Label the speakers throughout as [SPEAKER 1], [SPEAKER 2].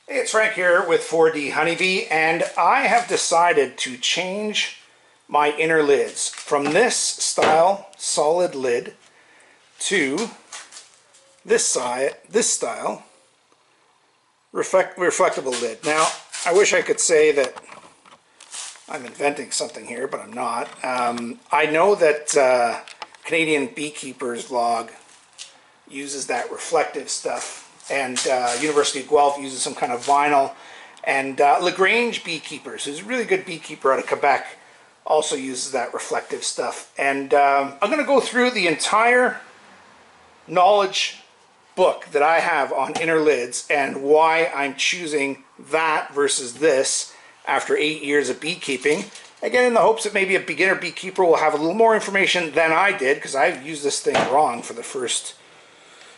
[SPEAKER 1] Hey, it's Frank here with 4D Honeybee, and I have decided to change my inner lids from this style solid lid to this style reflectable lid. Now, I wish I could say that I'm inventing something here, but I'm not. I know that Canadian Beekeepers log uses that reflective stuff, and University of Guelph uses some kind of vinyl, and LaGrange Beekeepers, who's a really good beekeeper out of Quebec, also uses that reflective stuff. And I'm going to go through the entire knowledge book that I have on inner lids and why I'm choosing that versus this after 8 years of beekeeping. Again, in the hopes that maybe a beginner beekeeper will have a little more information than I did, because I've used this thing wrong for the first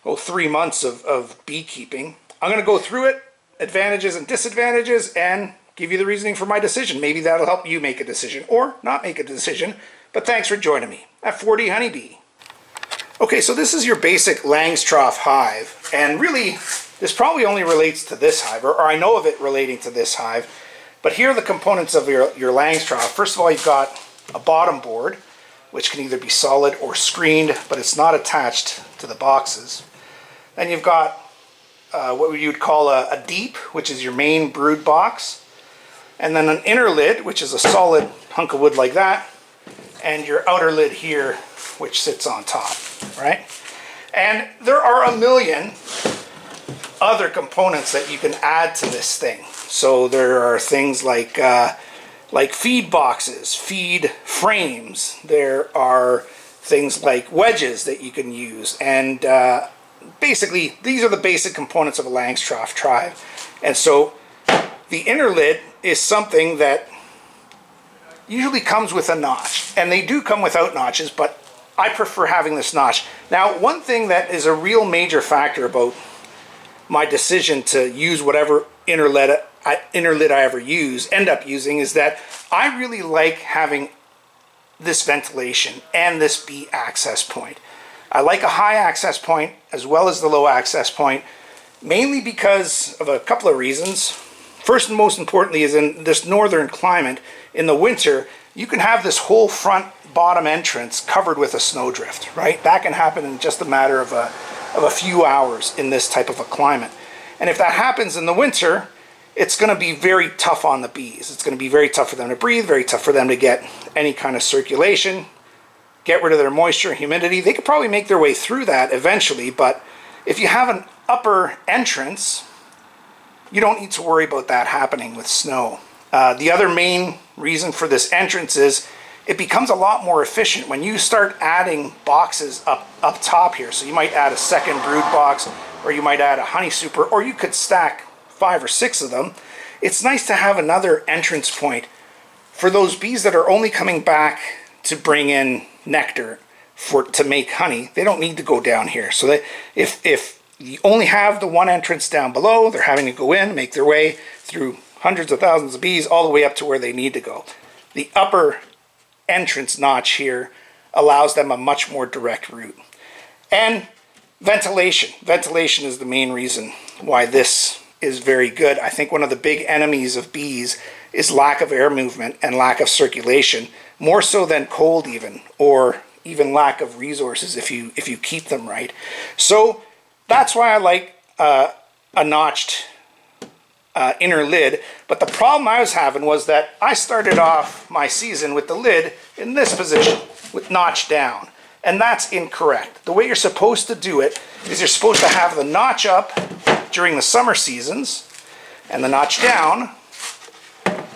[SPEAKER 1] 3 months of beekeeping. I'm going to go through it, advantages and disadvantages, and give you the reasoning for my decision. Maybe that'll help you make a decision or not make a decision. But thanks for joining me at 4D Honeybee. Okay, so this is your basic langstroth hive, and really this probably only relates to this hive, or I know of it relating to this hive. But here are the components of your langstroth. First of all, you've got a bottom board, which can either be solid or screened, but it's not attached to the boxes. Then you've got what you'd call a deep, which is your main brood box, and then an inner lid, which is a solid hunk of wood like that, and your outer lid here, which sits on top, right? And there are a million other components that you can add to this thing. So there are things like feed boxes, feed frames. There are things like wedges that you can use, and basically these are the basic components of a langstroth tribe. And so the inner lid is something that usually comes with a notch, and they do come without notches, but I prefer having this notch. Now, one thing that is a real major factor about my decision to use whatever inner lid I ever end up using, is that I really like having this ventilation and this bee access point. I like a high access point as well as the low access point, mainly because of a couple of reasons. First and most importantly is in this northern climate, in the winter, you can have this whole front bottom entrance covered with a snowdrift, right? That can happen in just a matter of a few hours in this type of a climate. And if that happens in the winter, it's going to be very tough on the bees. It's going to be very tough for them to breathe, very tough for them to get any kind of circulation, get rid of their moisture and humidity. They could probably make their way through that eventually, but if you have an upper entrance, you don't need to worry about that happening with snow. The other main reason for this entrance is it becomes a lot more efficient when you start adding boxes up top here. So you might add a second brood box, or you might add a honey super, or you could stack 5 or 6 of them. It's nice to have another entrance point for those bees that are only coming back to bring in nectar to make honey. They don't need to go down here. So that if you only have the one entrance down below, they're having to go in, make their way through hundreds of thousands of bees all the way up to where they need to go. The upper entrance notch here allows them a much more direct route. And ventilation. Ventilation is the main reason why this is very good. I think one of the big enemies of bees is lack of air movement and lack of circulation, more so than cold even, or even lack of resources if you keep them right. So that's why I like a notched inner lid. But the problem I was having was that I started off my season with the lid in this position, with notch down. And that's incorrect. The way you're supposed to do it is you're supposed to have the notch up during the summer seasons and the notch down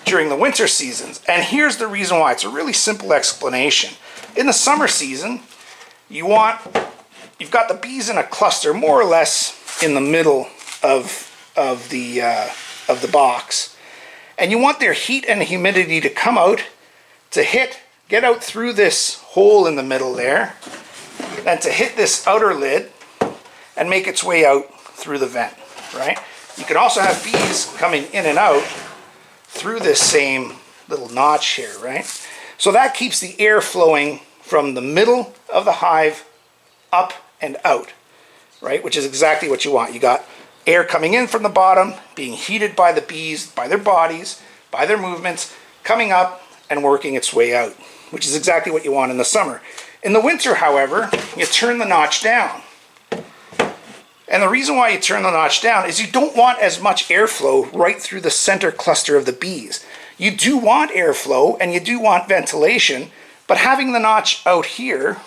[SPEAKER 1] during the winter seasons. And here's the reason why. It's a really simple explanation. In the summer season, you've got the bees in a cluster more or less in the middle of the box, and you want their heat and humidity to come out, to get out through this hole in the middle there, and to hit this outer lid and make its way out through the vent, right? You can also have bees coming in and out through this same little notch here, right? So that keeps the air flowing from the middle of the hive up and out, right? Which is exactly what you want. You got air coming in from the bottom, being heated by the bees, by their bodies, by their movements, coming up and working its way out, which is exactly what you want in the summer. In the winter, however, you turn the notch down. And the reason why you turn the notch down is you don't want as much airflow right through the center cluster of the bees. You do want airflow and you do want ventilation, but having the notch out here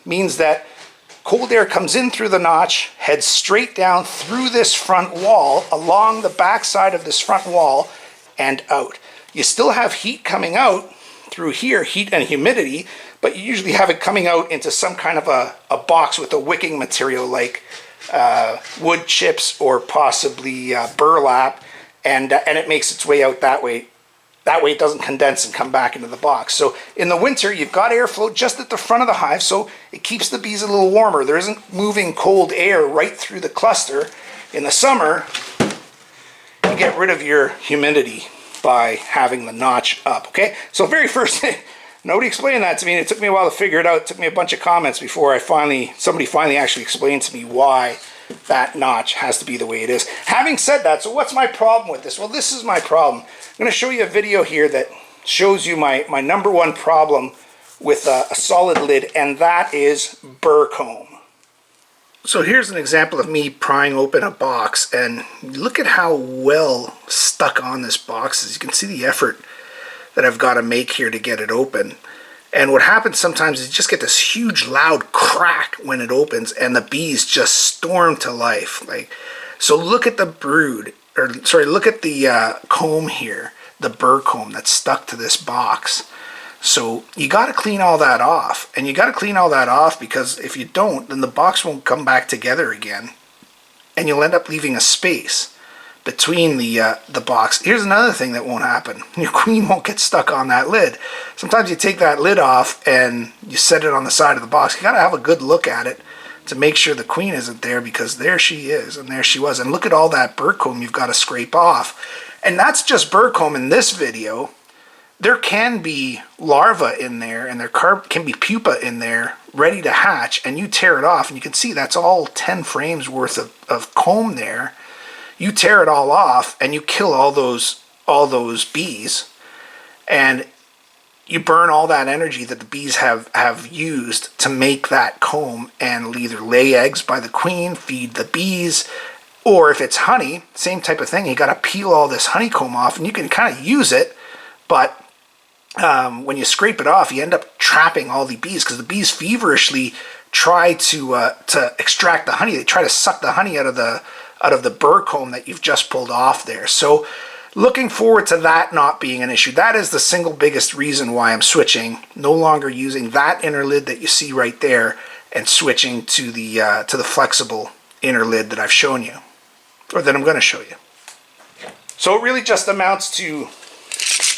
[SPEAKER 1] means that cold air comes in through the notch, heads straight down through this front wall, along the back side of this front wall, and out. You still have heat coming out through here, heat and humidity, but you usually have it coming out into some kind of a box with a wicking material like wood chips or possibly burlap, and it makes its way out that way. That way it doesn't condense and come back into the box. So in the winter, you've got airflow just at the front of the hive, so it keeps the bees a little warmer. There isn't moving cold air right through the cluster. In the summer, you get rid of your humidity by having the notch up, okay? So very first thing, nobody explained that to me, and it took me a while to figure it out. It took me a bunch of comments before somebody finally actually explained to me why that notch has to be the way it is. Having said that, so what's my problem with this? Well, this is my problem. I'm going to show you a video here that shows you my number one problem with a solid lid, and that is burr comb. So here's an example of me prying open a box, and look at how well stuck on this box is. You can see the effort that I've got to make here to get it open. And what happens sometimes is you just get this huge loud crack when it opens, and the bees just storm to life. So look at the brood, look at the comb here, the burr comb that's stuck to this box. So you got to clean all that off, and you got to clean all that off because if you don't, then the box won't come back together again, and you'll end up leaving a space between the box. Here's another thing that won't happen. Your queen won't get stuck on that lid. Sometimes you take that lid off and you set it on the side of the box. You got to have a good look at it to make sure the queen isn't there, because there she is and there she was. And look at all that burr comb you've got to scrape off. And that's just burr comb in this video. There can be larvae in there, and there can be pupa in there ready to hatch, and you tear it off and you can see that's all 10 frames worth of comb there. You tear it all off and you kill all those bees, and you burn all that energy that the bees have used to make that comb, and either lay eggs by the queen, feed the bees, or if it's honey, same type of thing. You got to peel all this honeycomb off, and you can kind of use it, but when you scrape it off, you end up trapping all the bees, because the bees feverishly try to extract the honey. They try to suck the honey out of the burr comb that you've just pulled off there. So looking forward to that not being an issue. That is the single biggest reason why I'm switching, no longer using that inner lid that you see right there, and switching to the flexible inner lid that I've shown you, or that I'm going to show you. So it really just amounts to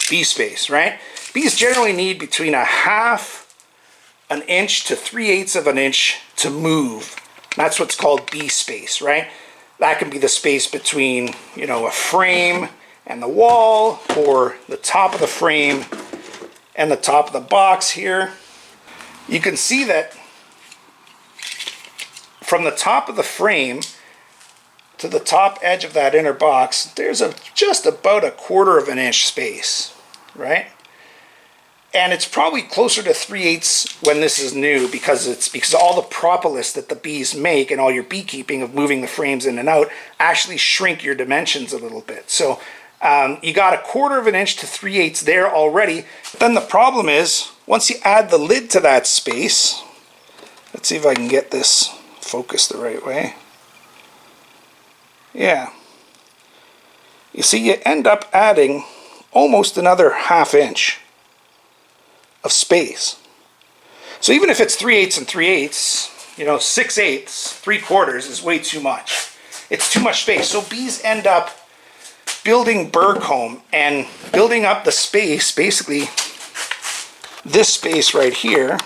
[SPEAKER 1] bee space, right? Bees generally need between 1/2 an inch to 3/8 of an inch to move. That's what's called bee space, right? That can be the space between, a frame and the wall, or the top of the frame and the top of the box here. You can see that from the top of the frame to the top edge of that inner box, there's just about 1/4 of an inch space, right? And it's probably closer to 3/8 when this is new, because all the propolis that the bees make and all your beekeeping of moving the frames in and out actually shrink your dimensions a little bit. So you got 1/4 of an inch to 3/8 there already. Then the problem is, once you add the lid to that space, let's see if I can get this focused the right way. Yeah. You see, you end up adding almost another 1/2 inch of space. So even if it's 3/8 and 3/8, 6/8, 3/4 is way too much. It's too much space. So bees end up building burr comb and building up the space, basically this space right here.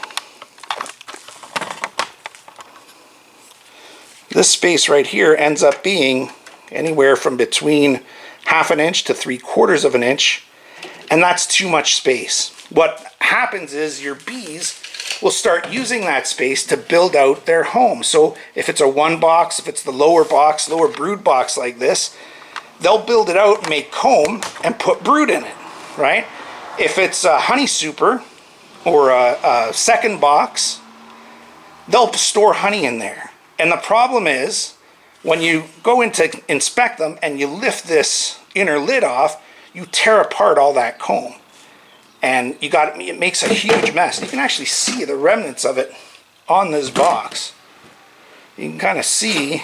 [SPEAKER 1] This space right here ends up being anywhere from between 1/2 an inch to 3/4 of an inch, and that's too much space. What happens is your bees will start using that space to build out their home. So if it's a one box, if it's the lower box, lower brood box like this, they'll build it out, make comb, and put brood in it, right? If it's a honey super or a second box, they'll store honey in there. And the problem is, when you go in to inspect them and you lift this inner lid off, you tear apart all that comb. And it makes a huge mess. You can actually see the remnants of it on this box. You can kind of see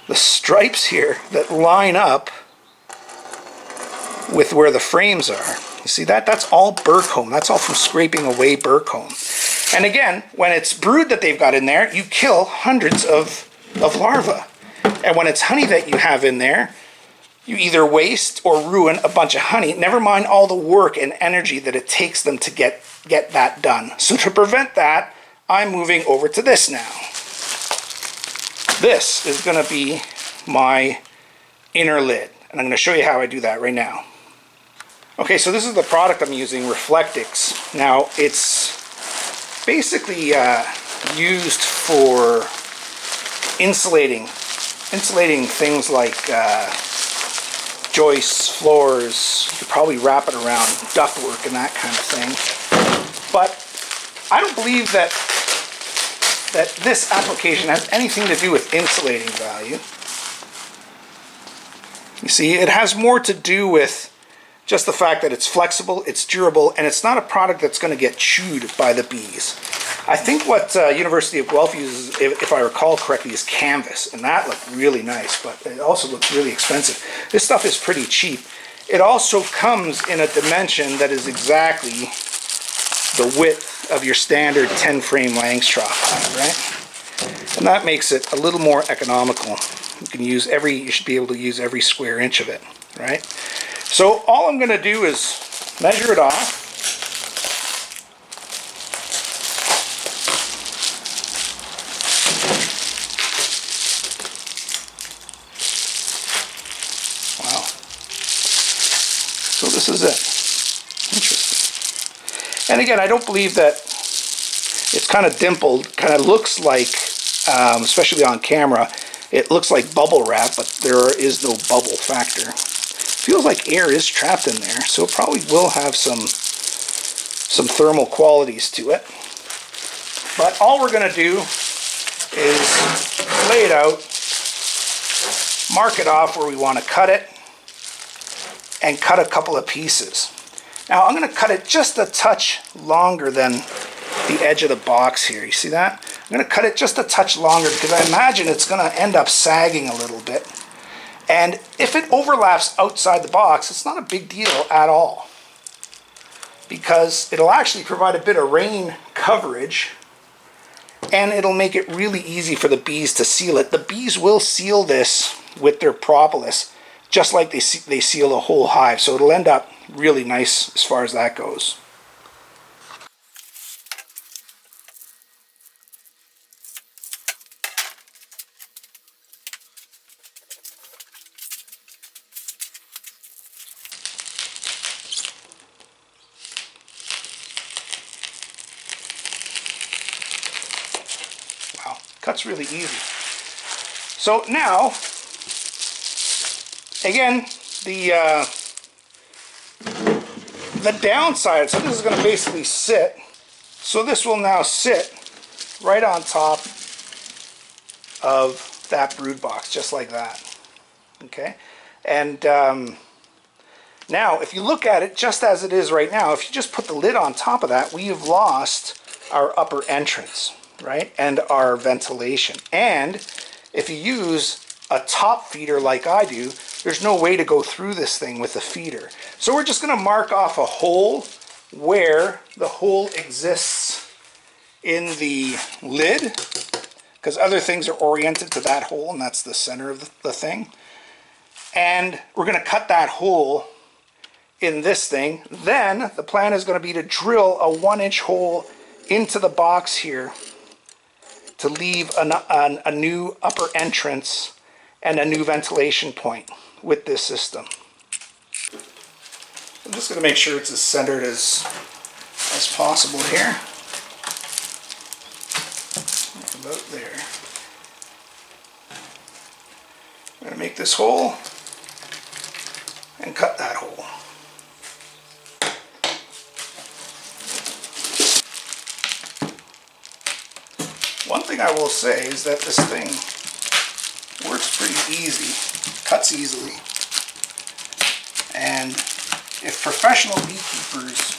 [SPEAKER 1] the stripes here that line up with where the frames are. You see that? That's all burr comb. That's all from scraping away burr comb. And again, when it's brood that they've got in there, you kill hundreds of larvae. And when it's honey that you have in there, you either waste or ruin a bunch of honey, never mind all the work and energy that it takes them to get that done. So to prevent that, I'm moving over to this now. This is going to be my inner lid, and I'm going to show you how I do that right now. Okay, so this is the product I'm using, Reflectix. Now, it's basically used for insulating things like joists, floors. You could probably wrap it around ductwork and that kind of thing. But I don't believe that this application has anything to do with insulating value. You see, it has more to do with just the fact that it's flexible, it's durable, and it's not a product that's going to get chewed by the bees. I think what University of Guelph uses, if I recall correctly, is canvas, and that looked really nice, but it also looks really expensive. This stuff is pretty cheap. It also comes in a dimension that is exactly the width of your standard 10-frame langstroth hive, right? And that makes it a little more economical. You should be able to use every square inch of it, right? So all I'm going to do is measure it off. Wow. So this is it. Interesting. And again, I don't believe that it's kind of dimpled, kind of looks like, especially on camera, it looks like bubble wrap, but there is no bubble factor. Feels like air is trapped in there, so it probably will have some thermal qualities to it. But all we're going to do is lay it out, mark it off where we want to cut it, and cut a couple of pieces. Now I'm going to cut it just a touch longer than the edge of the box here. You see that? I'm going to cut it just a touch longer because I imagine it's going to end up sagging a little bit. And if it overlaps outside the box, it's not a big deal at all, because it'll actually provide a bit of rain coverage, and it'll make it really easy for the bees to seal it. The bees will seal this with their propolis, just like they seal a whole hive, so it'll end up really nice as far as that goes. Cuts really easy. So now, again, the downside, so this is going to basically sit, so this will now sit right on top of that brood box, just like that. Okay? And now, if you look at it just as it is right now, if you just put the lid on top of that, we have lost our upper entrance, right, and our ventilation. And if you use a top feeder like I do, there's no way to go through this thing with a feeder. So we're just going to mark off a hole where the hole exists in the lid, because other things are oriented to that hole, and that's the center of the thing. And we're going to cut that hole in this thing. Then the plan is going to be to drill a 1-inch hole into the box here to leave a new upper entrance and a new ventilation point with this system. I'm just going to make sure it's as centered as as possible here. About there. I'm going to make this hole and cut that hole. One thing I will say is that this thing works pretty easy, cuts easily, and if professional beekeepers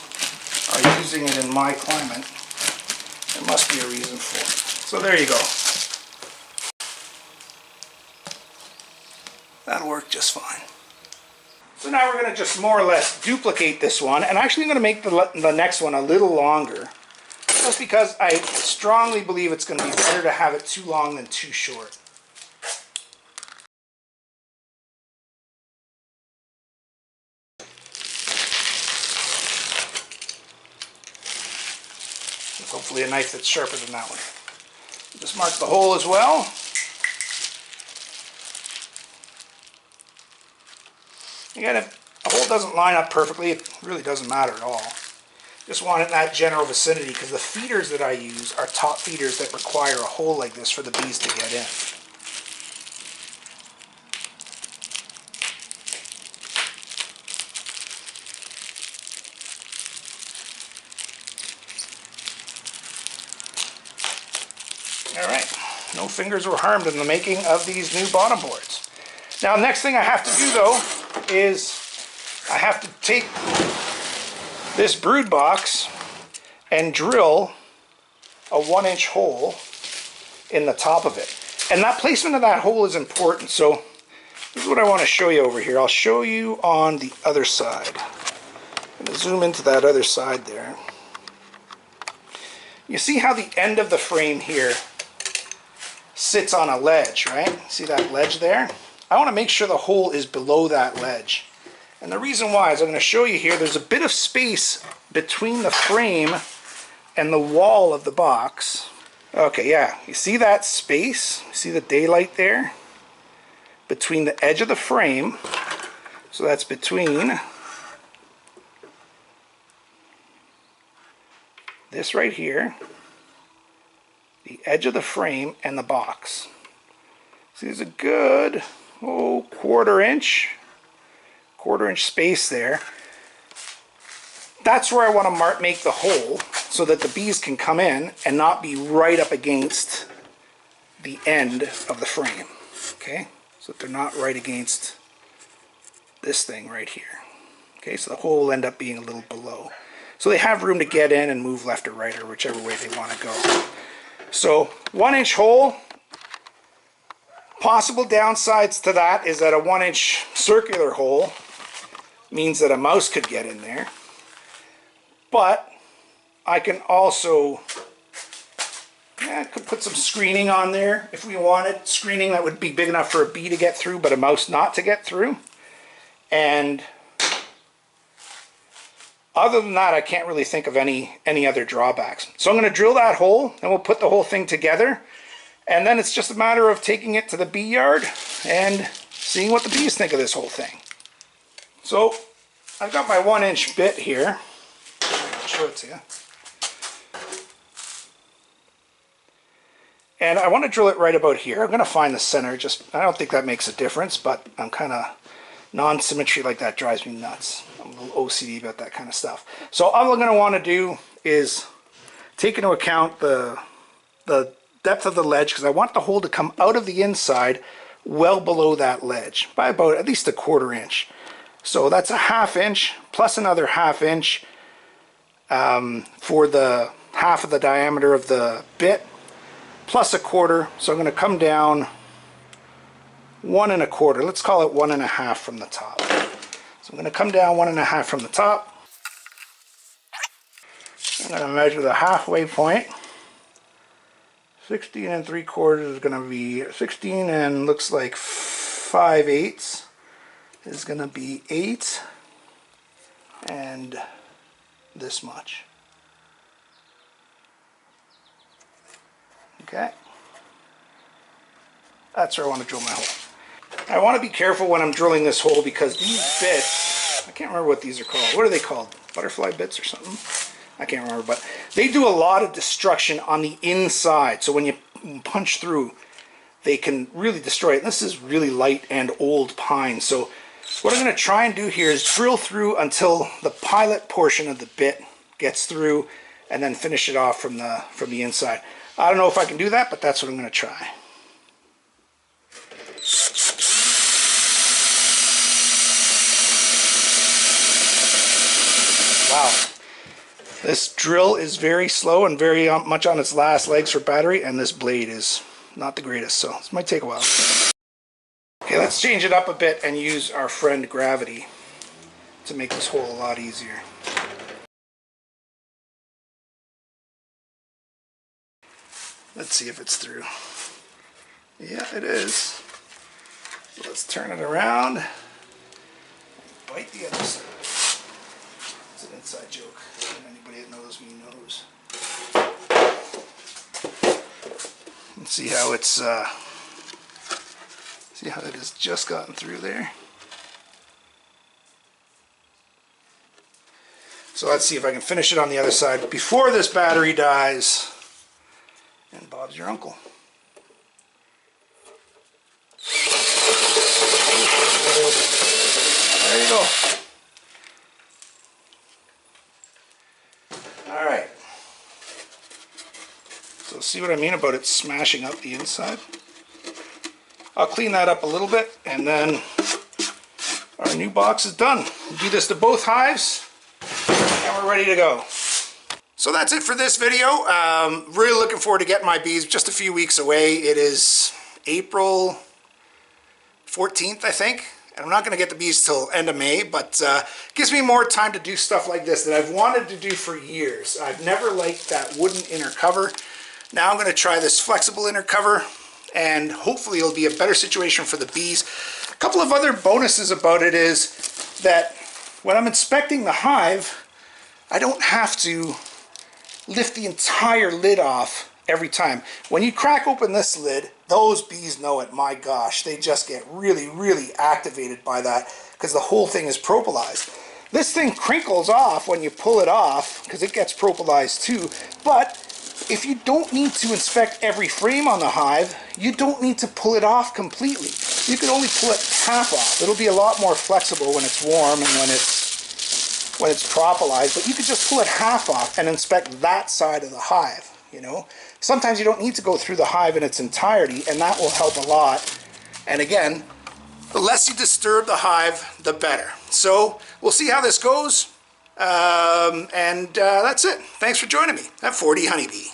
[SPEAKER 1] are using it in my climate, there must be a reason for it. So there you go. That'll work just fine. So now we're going to just more or less duplicate this one, and actually I'm going to make the next one a little longer, just because I strongly believe it's going to be better to have it too long than too short. Hopefully a knife that's sharper than that one. Just mark the hole as well. Again, if a hole doesn't line up perfectly, it really doesn't matter at all. Just want it in that general vicinity because the feeders that I use are top feeders that require a hole like this for the bees to get in. Alright, no fingers were harmed in the making of these new bottom boards. Now, next thing I have to do though is I have to take this brood box and drill a 1-inch hole in the top of it. And that placement of that hole is important. So this is what I want to show you over here. I'll show you on the other side. I'm going to zoom into that other side there. You see how the end of the frame here sits on a ledge, right? See that ledge there? I want to make sure the hole is below that ledge. And the reason why is I'm going to show you here, there's a bit of space between the frame and the wall of the box. Okay, yeah, you see that space? You see the daylight there? Between the edge of the frame, so that's between this right here, the edge of the frame and the box. See, there's a good, quarter inch space there. That's where I want to make the hole so that the bees can come in and not be right up against the end of the frame. Okay, so that they're not right against this thing right here. Okay, so the hole will end up being a little below. So they have room to get in and move left or right or whichever way they want to go. So 1-inch hole. Possible downsides to that is that a 1-inch circular hole means that a mouse could get in there. But I can also could put some screening on there if we wanted. Screening that would be big enough for a bee to get through, but a mouse not to get through. And other than that, I can't really think of any other drawbacks. So I'm going to drill that hole, and we'll put the whole thing together. And then it's just a matter of taking it to the bee yard and seeing what the bees think of this whole thing. So I've got my 1-inch bit here. I'll show it to you. And I want to drill it right about here. I'm going to find the center. I don't think that makes a difference, but I'm kind of non-symmetry like that drives me nuts. I'm a little OCD about that kind of stuff. So all I'm going to want to do is take into account the depth of the ledge, because I want the hole to come out of the inside well below that ledge by about at least a 1/4 inch. So that's a 1/2 inch plus another 1/2 inch for the half of the diameter of the bit, plus a 1/4. So I'm going to come down 1 1/4. Let's call it 1 1/2 from the top. So I'm going to come down 1 1/2 from the top. I'm going to measure the halfway point. 16 3/4 is going to be 16, and looks like 5/8 is going to be 8, and this much. Okay, that's where I want to drill my hole. I want to be careful when I'm drilling this hole, because these bits, I can't remember what these are called. What are they called? Butterfly bits or something? I can't remember, but they do a lot of destruction on the inside. So when you punch through, they can really destroy it. And this is really light and old pine. So what I'm going to try and do here is drill through until the pilot portion of the bit gets through, and then finish it off from the inside. I don't know if I can do that, but that's what I'm going to try. Wow. This drill is very slow and very much on its last legs for battery, and this blade is not the greatest, so this might take a while. Okay, let's change it up a bit and use our friend gravity to make this hole a lot easier. Let's see if it's through. Yeah, it is. So let's turn it around. Bite the other side. It's an inside joke. Anybody that knows me knows. Let's see how it's. See how it has just gotten through there. So let's see if I can finish it on the other side before this battery dies. And Bob's your uncle. There you go. Alright. So see what I mean about it smashing up the inside? I'll clean that up a little bit, and then our new box is done. We'll do this to both hives, and we're ready to go. So that's it for this video. Really looking forward to getting my bees. Just a few weeks away. It is April 14th, I think. And I'm not going to get the bees till end of May, but gives me more time to do stuff like this that I've wanted to do for years. I've never liked that wooden inner cover. Now I'm going to try this flexible inner cover, and hopefully it'll be a better situation for the bees. A couple of other bonuses about it is that when I'm inspecting the hive, I don't have to lift the entire lid off every time. When you crack open this lid, those bees know it. My gosh, they just get really, really activated by that because the whole thing is propolized. This thing crinkles off when you pull it off because it gets propolized too, but if you don't need to inspect every frame on the hive, you don't need to pull it off completely. You can only pull it half off. It'll be a lot more flexible when it's warm and when it's propolized, but you could just pull it half off and inspect that side of the hive, you know. Sometimes you don't need to go through the hive in its entirety, and that will help a lot. And again, the less you disturb the hive, the better. So we'll see how this goes, and that's it. Thanks for joining me at 40 Honeybee.